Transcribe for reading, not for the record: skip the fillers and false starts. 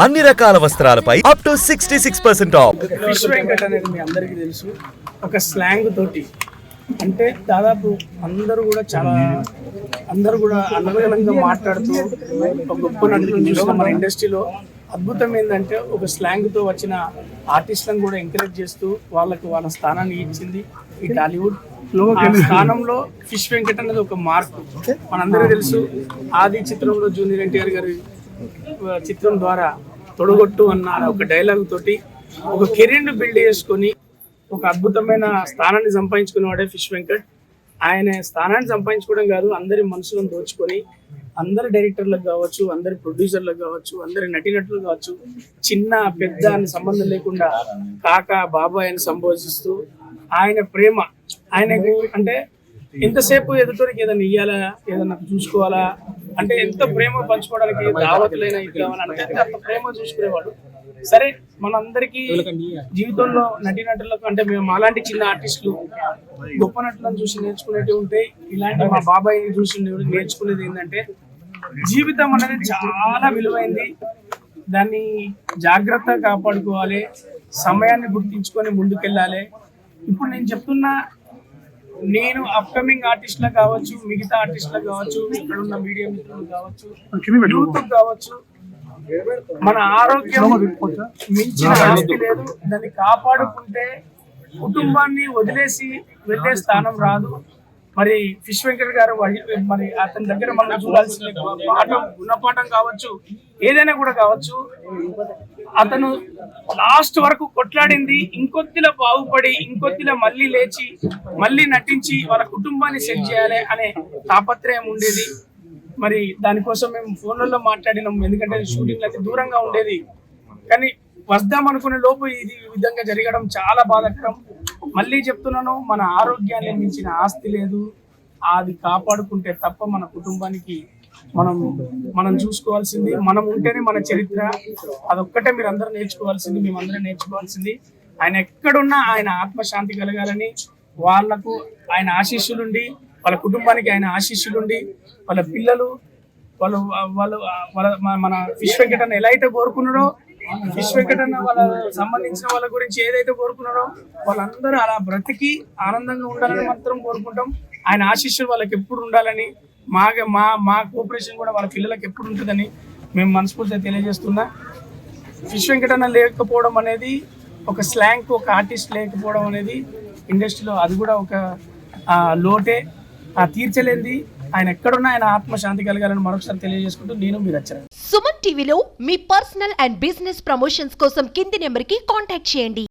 అన్ని రకాల వస్త్రాలపై up to 66% off. Fish Venkat అనేది మీ అందరికీ తెలుసు. ఒక స్లాంగ్ తోటి అంటే దాదాపు అందరూ కూడా అనర్గళంగా మాట్లాడుతూ ఒక గొప్ప నటులను చూసిన మన ఇండస్ట్రీలో అద్భుతం ఏంటంటే ఒక స్లాంగ్తో వచ్చిన ఆర్టిస్టులను కూడా ఎంకరేజ్ చేస్తూ వాళ్ళ స్థానాన్ని ఇచ్చింది ఈ టాలీవుడ్. ఆ స్థానంలో ఫిష్ వెంకట్ అనేది ఒక మార్పు. మనందరికీ తెలుసు, ఆది చిత్రంలో జూనియర్ ఎన్టీఆర్ గారి చిత్రం ద్వారా తొడగొట్టు అన్న ఒక డైలాగ్ తోటి ఒక కెరీర్ను బిల్డ్ చేసుకొని ఒక అద్భుతమైన స్థానాన్ని సంపాదించుకునేవాడే ఫిష్ వెంకట్. ఆయన స్థానాన్ని సంపాదించుకోవడం కాదు, అందరి మనసులను దోచుకొని అందరి డైరెక్టర్లకు కావచ్చు, అందరి ప్రొడ్యూసర్లకు కావచ్చు, అందరి నటీనటులు కావచ్చు, చిన్న పెద్ద అని సంబంధం లేకుండా కాకా బాబాయ్ అని సంబోధిస్తూ ఆయన ప్రేమ ఆయనకు అంటే ఎంతసేపు ఎదుటోరికి ఏదైనా ఇయ్యాలా, ఏదైనా చూసుకోవాలా అంటే ఎంత ప్రేమ పంచుకోవడానికి దావతులైనా ఇద్దామని అంటే అంత ప్రేమ చూసుకునేవాడు. సరే, మనందరికీ జీవితంలో నటీనటులకు అంటే మేము అలాంటి చిన్న ఆర్టిస్టులు గొప్ప నటులను చూసి నేర్చుకునేవి ఉంటాయి. ఇలాంటి మా బాబాయ్ చూసి నేర్చుకునేది ఏంటంటే జీవితం అనేది చాలా విలువైంది, దాన్ని జాగ్రత్తగా కాపాడుకోవాలి, సమయాన్ని గుర్తించుకొని ముందుకెళ్ళాలి. ఇప్పుడు నేను చెప్తున్నా, నేను అప్కమింగ్ ఆర్టిస్టులకు కావచ్చు, మిగతా ఆర్టిస్టులకు కావచ్చు, ఇక్కడ ఉన్న మీడియా మిత్రులకు కావచ్చు, యూత్ కావచ్చు, మన ఆరోగ్యం మించిన ఆస్తి లేదు. దాన్ని కాపాడుకుంటే కుటుంబాన్ని వదిలేసి వెళ్ళే స్థానం రాదు. మరి ఫిష్ వెంకట్ గారు మరి అతని దగ్గర మనం చూడాల్సిన పాఠం, గుణపాఠం కావచ్చు, ఏదైనా కూడా కావచ్చు. అతను లాస్ట్ వరకు కొట్లాడింది ఇంకొద్దిలా బాగుపడి ఇంకొద్దిలా మళ్ళీ లేచి మళ్ళీ నటించి వాళ్ళ కుటుంబాన్ని సెట్ చేయాలి అనే తాపత్రయం ఉండేది. మరి దానికోసం మేము ఫోన్లలో మాట్లాడినాం, ఎందుకంటే షూటింగ్ అయితే దూరంగా ఉండేది. కానీ వద్దాం అనుకునే లోపు ఇది ఈ విధంగా జరగడం చాలా బాధాకరం. మళ్ళీ చెప్తున్నాను, మన ఆరోగ్యాన్ని మించిన ఆస్తి లేదు. అది కాపాడుకుంటే తప్ప మన కుటుంబానికి మనం చూసుకోవాల్సింది మనం ఉంటేనే మన చరిత్ర. అదొక్కటే మీరు అందరూ నేర్చుకోవాల్సింది, మేమందరం నేర్చుకోవాల్సింది. ఆయన ఎక్కడున్నా ఆయన ఆత్మశాంతి కలగాలని, వాళ్లకు ఆయన ఆశీస్సులుండి, వాళ్ళ కుటుంబానికి ఆయన ఆశీస్సులుండి, వాళ్ళ పిల్లలు వాళ్ళ మన ఫిష్ వెంకట్ అన్న ఎలా అయితే కోరుకున్నాడో, ఫిష్ వెంకట్ అన్న వాళ్ళ సంబంధించిన వాళ్ళ గురించి ఏదైతే కోరుకున్నాడో వాళ్ళందరూ అలా బ్రతికి ఆనందంగా ఉండాలని మాత్రం కోరుకుంటాం. ఆయన ఆశీస్సులు వాళ్ళకి ఎప్పుడు ఉండాలని, మా కోఆపరేషన్ కూడా వాళ్ళ పిల్లలకి ఎప్పుడు ఉంటుందని మేము మనస్ఫూర్తిగా తెలియజేస్తున్నా. ఫిష్ వెంకట్ అన్న లేకపోవడం అనేది ఒక స్లాంగ్, ఒక ఆర్టిస్ట్ లేకపోవడం అనేది ఇండస్ట్రీలో అది కూడా ఒక లోటే, తీర్చలేంది. ఆయన ఎక్కడున్నా ఆయన ఆత్మశాంతి కలగాలని మరొకసారి తెలియజేసుకుంటూ నేను మీరు వచ్చాను. సుమన్ టీవీలో మీ పర్సనల్ అండ్ బిజినెస్ ప్రమోషన్స్ కోసం కింది నెంబర్కి కాంటాక్ట్ చేయండి.